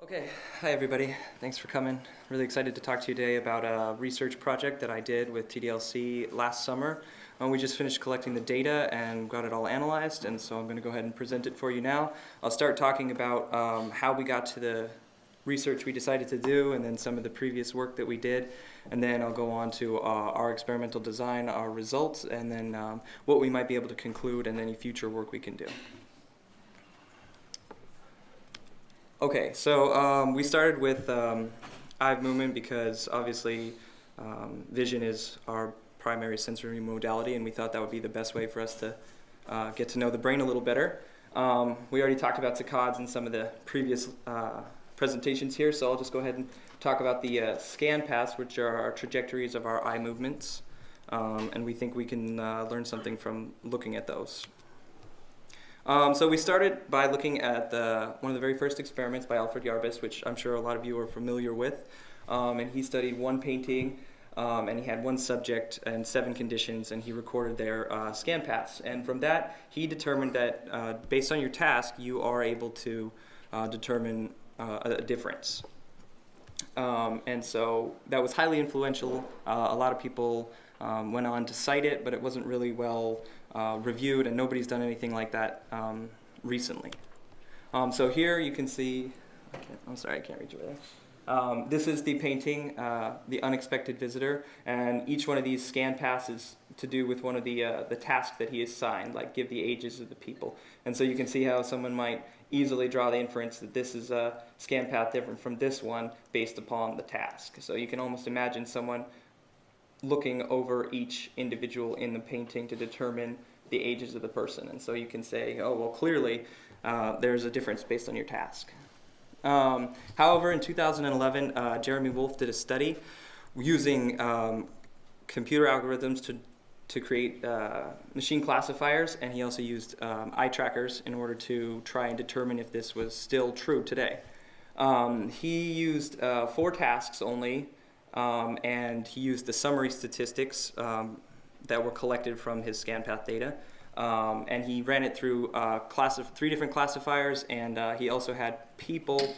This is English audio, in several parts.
Okay, hi everybody. Thanks for coming. Really excited to talk to you today about a research project that I did with TDLC last summer. We just finished collecting the data and got it all analyzed, and so I'm going to go ahead and present it for you now. I'll start talking about how we got to the research we decided to do and then some of the previous work that we did, and then I'll go on to our experimental design, our results, and then what we might be able to conclude and any future work we can do. Okay, so we started with eye movement because obviously vision is our primary sensory modality, and we thought that would be the best way for us to get to know the brain a little better. We already talked about saccades in some of the previous presentations here, so I'll just go ahead and talk about the scan paths, which are our trajectories of our eye movements, and we think we can learn something from looking at those. So we started by looking at one of the very first experiments by Alfred Yarbus, which I'm sure a lot of you are familiar with. And he studied one painting, and he had one subject and 7 conditions, and he recorded their scan paths. And from that, he determined that based on your task, you are able to determine a difference. And so that was highly influential. A lot of people went on to cite it, but it wasn't really well reviewed, and nobody's done anything like that recently. So here you can see, I'm sorry, I can't reach over there. This is the painting, The Unexpected Visitor, and each one of these scan paths is to do with one of the tasks that he assigned, like give the ages of the people. And so you can see how someone might easily draw the inference that this is a scan path different from this one based upon the task. So you can almost imagine someone looking over each individual in the painting to determine the ages of the person. And so you can say, oh, well, clearly there's a difference based on your task. However, in 2011, Jeremy Wolf did a study using computer algorithms to create machine classifiers, and he also used eye trackers in order to try and determine if this was still true today. He used 4 tasks only, and he used the summary statistics that were collected from his scan path data, and he ran it through 3 different classifiers, and he also had people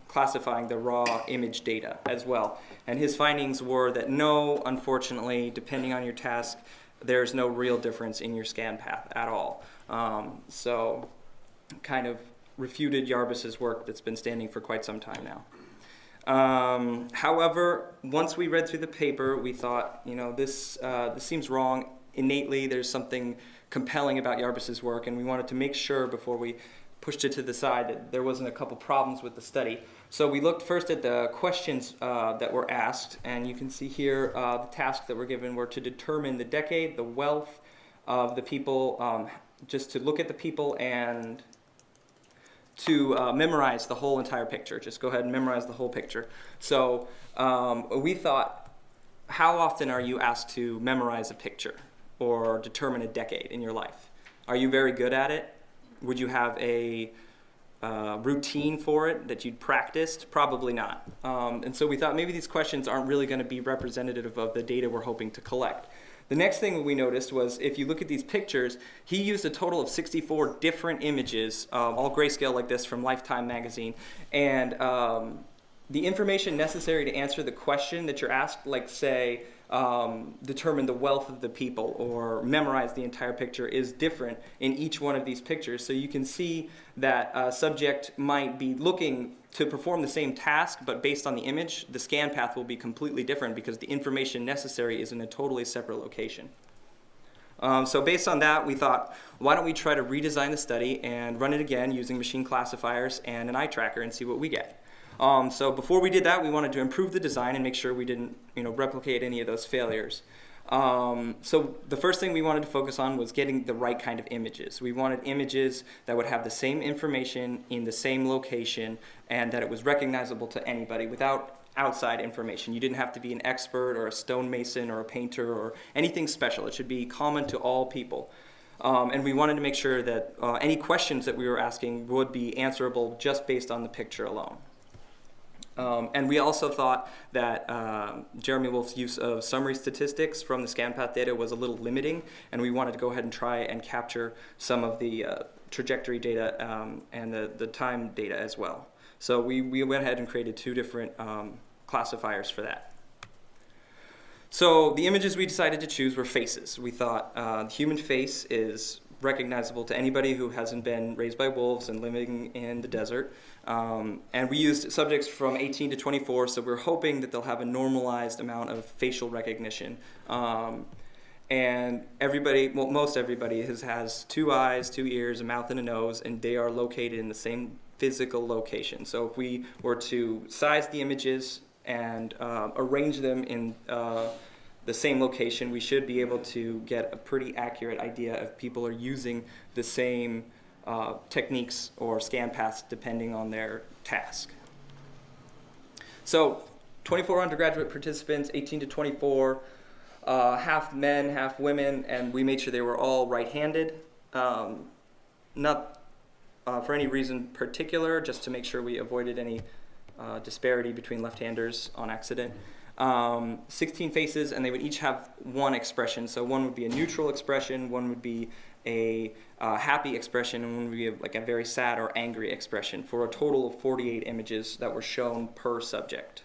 classifying the raw image data as well. And his findings were that no, unfortunately, depending on your task, there's no real difference in your scan path at all. So kind of refuted Yarbus's work that's been standing for quite some time now. However, once we read through the paper, we thought, you know, this seems wrong. Innately, there's something compelling about Yarbus's work, and we wanted to make sure before we pushed it to the side that there wasn't a couple problems with the study. So we looked first at the questions that were asked, and you can see here the tasks that were given were to determine the decade, the wealth of the people, just to look at the people and to memorize the whole entire picture. Just go ahead and memorize the whole picture. So we thought, how often are you asked to memorize a picture or determine a decade in your life? Are you very good at it? Would you have a routine for it that you'd practiced? Probably not. And so we thought maybe these questions aren't really going to be representative of the data we're hoping to collect. The next thing we noticed was if you look at these pictures, he used a total of 64 different images, all grayscale like this from Lifetime magazine. And the information necessary to answer the question that you're asked, like say, determine the wealth of the people or memorize the entire picture, is different in each one of these pictures. So you can see that a subject might be looking to perform the same task, but based on the image, the scan path will be completely different because the information necessary is in a totally separate location. So based on that, we thought, why don't we try to redesign the study and run it again using machine classifiers and an eye tracker and see what we get. So before we did that, we wanted to improve the design and make sure we didn't, replicate any of those failures. So the first thing we wanted to focus on was getting the right kind of images. We wanted images that would have the same information in the same location and that it was recognizable to anybody without outside information. You didn't have to be an expert or a stonemason or a painter or anything special. It should be common to all people. And we wanted to make sure that any questions that we were asking would be answerable just based on the picture alone. And we also thought that Jeremy Wolf's use of summary statistics from the scan path data was a little limiting, and we wanted to go ahead and try and capture some of the trajectory data and the time data as well. So we went ahead and created two different classifiers for that. So the images we decided to choose were faces. We thought the human face is recognizable to anybody who hasn't been raised by wolves and living in the desert. And we used subjects from 18 to 24, so we're hoping that they'll have a normalized amount of facial recognition. And everybody, well, most everybody has 2 eyes, 2 ears, a mouth, and a nose, and they are located in the same physical location. So if we were to size the images and arrange them in the same location, we should be able to get a pretty accurate idea if people are using the same techniques or scan paths depending on their task. So 24 undergraduate participants, 18 to 24, half men, half women, and we made sure they were all right-handed. Not for any reason particular, just to make sure we avoided any disparity between left-handers on accident. 16 faces, and they would each have one expression. So one would be a neutral expression, one would be a happy expression, and one would be like a very sad or angry expression, for a total of 48 images that were shown per subject.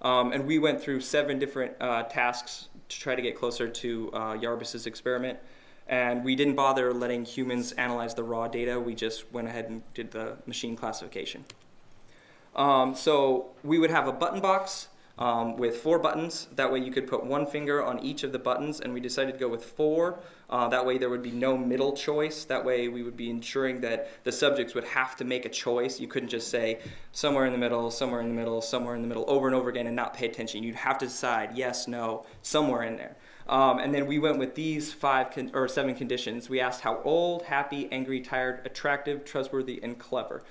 And we went through 7 different tasks to try to get closer to Yarbus's experiment. And we didn't bother letting humans analyze the raw data. We just went ahead and did the machine classification. So we would have a button box with 4 buttons. That way you could put 1 finger on each of the buttons, and we decided to go with 4. That way there would be no middle choice. That way we would be ensuring that the subjects would have to make a choice. You couldn't just say somewhere in the middle, somewhere in the middle, somewhere in the middle over and over again and not pay attention. You'd have to decide yes, no, somewhere in there. And then we went with these 7 conditions. We asked how old, happy, angry, tired, attractive, trustworthy, and clever.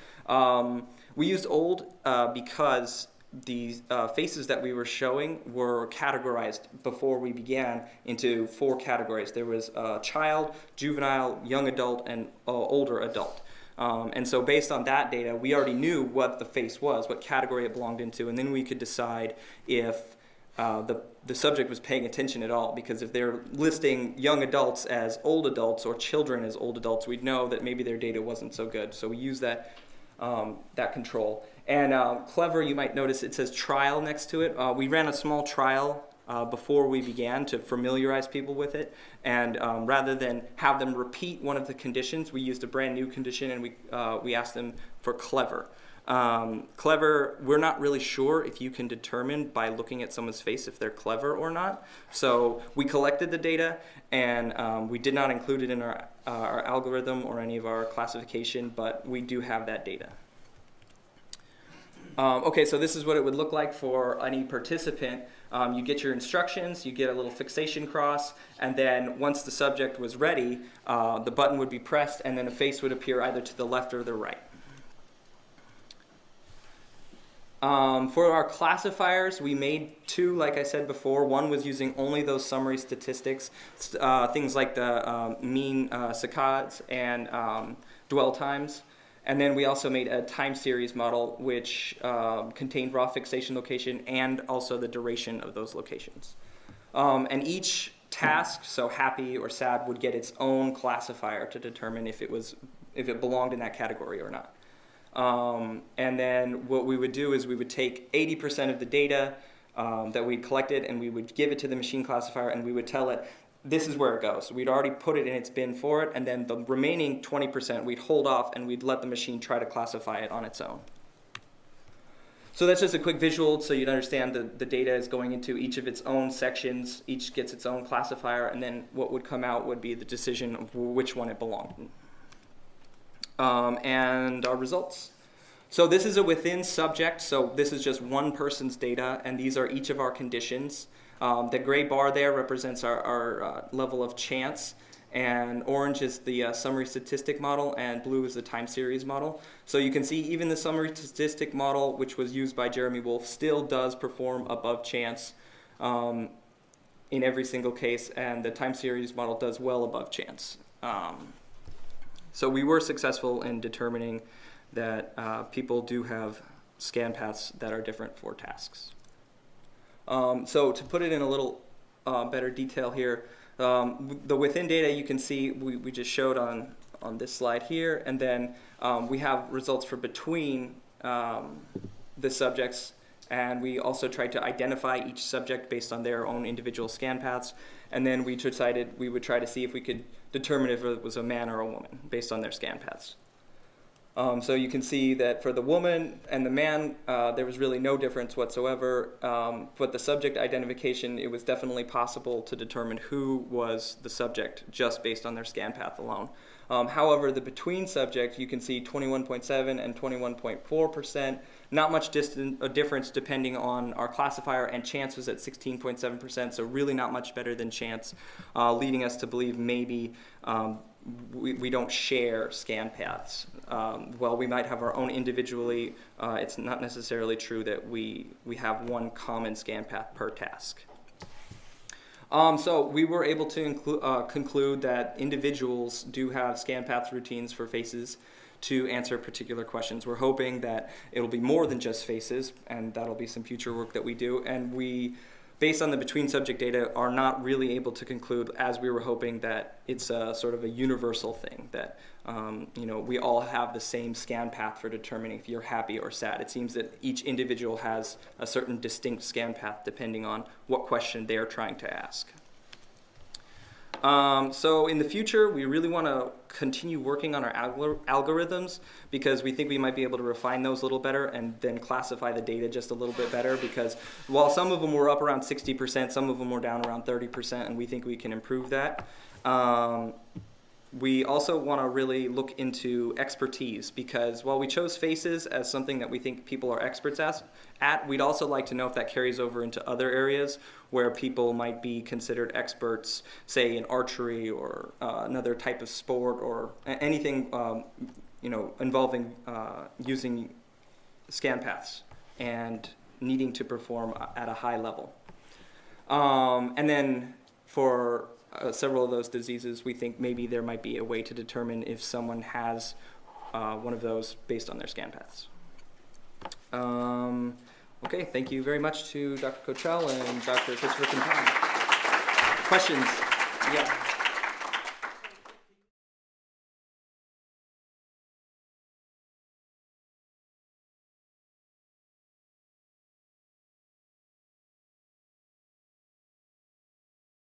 We used old because the faces that we were showing were categorized before we began into 4 categories. There was child, juvenile, young adult, and older adult. And so based on that data, we already knew what the face was, what category it belonged into, and then we could decide if the subject was paying attention at all, because if they're listing young adults as old adults or children as old adults, we'd know that maybe their data wasn't so good. So we use that control. And clever, you might notice it says trial next to it. We ran a small trial before we began to familiarize people with it. And rather than have them repeat one of the conditions, we used a brand new condition, and we asked them for clever. Clever, we're not really sure if you can determine by looking at someone's face if they're clever or not. So we collected the data, and we did not include it in our algorithm or any of our classification, but we do have that data. Okay, so this is what it would look like for any participant. You get your instructions, you get a little fixation cross, and then once the subject was ready, the button would be pressed, and then a face would appear either to the left or the right. For our classifiers, we made 2, like I said before. One was using only those summary statistics, things like the mean saccades and dwell times. And then we also made a time series model, which contained raw fixation location and also the duration of those locations. And each task, so happy or sad, would get its own classifier to determine if it belonged in that category or not. And then what we would do is we would take 80% of the data that we'd collected, and we would give it to the machine classifier, and we would tell it, this is where it goes. We'd already put it in its bin for it, and then the remaining 20% we'd hold off, and we'd let the machine try to classify it on its own. So that's just a quick visual so you'd understand the data is going into each of its own sections. Each gets its own classifier, and then what would come out would be the decision of which one it belonged in. And our results. So this is a within subject, so this is just one person's data, and these are each of our conditions. The gray bar there represents our level of chance, and orange is the summary statistic model, and blue is the time series model. So you can see even the summary statistic model, which was used by Jeremy Wolf, still does perform above chance in every single case, and the time series model does well above chance. So we were successful in determining that people do have scan paths that are different for tasks. So to put it in a little better detail here, the within data you can see we just showed on this slide here, and then we have results for between the subjects, and we also tried to identify each subject based on their own individual scan paths, and then we decided we would try to see if we could determine if it was a man or a woman based on their scan paths. So you can see that for the woman and the man, there was really no difference whatsoever. But the subject identification, it was definitely possible to determine who was the subject just based on their scan path alone. However, the between subject, you can see 21.7 and 21.4%. Not much difference depending on our classifier, and chance was at 16.7%, so really not much better than chance, leading us to believe maybe we don't share scan paths. While we might have our own individually, it's not necessarily true that we have one common scan path per task. So we were able to conclude that individuals do have scan path routines for faces to answer particular questions. We're hoping that it'll be more than just faces, and that'll be some future work that we do. And we, based on the between subject data, are not really able to conclude, as we were hoping, that it's a sort of a universal thing, that we all have the same scan path for determining if you're happy or sad. It seems that each individual has a certain distinct scan path depending on what question they are trying to ask. So in the future, we really want to continue working on our algorithms, because we think we might be able to refine those a little better and then classify the data just a little bit better, because while some of them were up around 60%, some of them were down around 30%, and we think we can improve that. We also want to really look into expertise, because while we chose faces as something that we think people are experts at, we'd also like to know if that carries over into other areas where people might be considered experts, say in archery or another type of sport, or anything involving using scan paths and needing to perform at a high level. And then for several of those diseases, we think maybe there might be a way to determine if someone has one of those based on their scan paths. Okay, thank you very much to Dr. Kochel and Dr. Christopher Quintan. Questions? Yeah.